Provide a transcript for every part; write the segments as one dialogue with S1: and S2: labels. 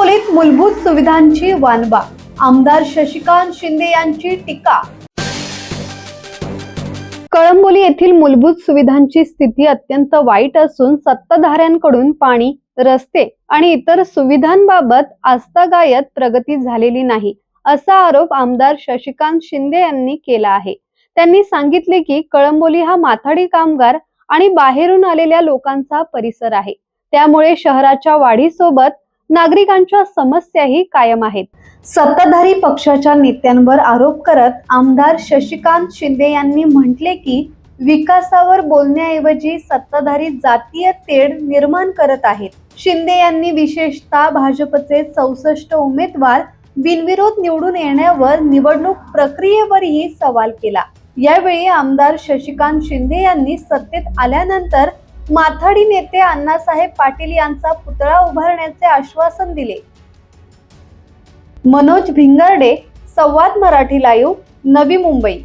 S1: कळंबोलीत मूलभूत सुविधांची वानवा, आमदार शशिकांत शिंदे यांची टीका। कळंबोली येथील मूलभूत सुविधांची स्थिती अत्यंत वाईट असून सत्ताधाऱ्यांकडून पाणी, रस्ते आणि इतर सुविधांबाबत आजतागायत प्रगती झालेली नाही, असा आरोप आमदार शशिकांत शिंदे यांनी केला आहे। त्यांनी सांगितले की कळंबोली हा माथाडी कामगार आणि बाहेरून आलेल्या लोकांचा परिसर आहे, त्यामुळे शहराच्या वाढीसोबत नागरिकांच्या समस्याही कायम आहेत। सत्ताधारी पक्षाच्या नेत्यांवर आरोप करत आमदार शशिकांत शिंदे यांनी म्हटले की विकासावर बोलण्याऐवजी सत्ताधारी जातीय तेढ निर्माण करत आहेत। शिंदे यांनी विशेषतः भाजपचे 64 उमेदवार बिनविरोध निवडून येण्यावर निवडणूक प्रक्रियेवरही सवाल केला। यावेळी आमदार शशिकांत शिंदे यांनी सत्तेत आल्यानंतर माथाडी नेते अण्णासाहेब पाटील यांचा पुतळा उभारण्याचे आश्वासन दिले। मनोज भिंगारडे, संवाद मराठी लाईव्ह, नवी मुंबई।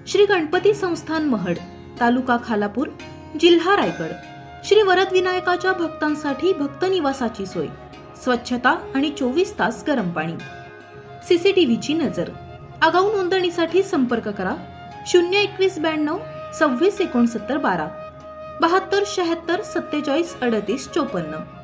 S2: श्री गणपती संस्थान महड, तालुका खालापूर, जिल्हा रायगड। श्री वरद विनायकाच्या भक्तांसाठी भक्त निवासाची सोय, स्वच्छता आणि 24 तास गरम पाणी, सीसीटीव्हीची नजर। आगाऊ नोंदणीसाठी संपर्क करा 02192 26 69 12 72 76 47 38 54।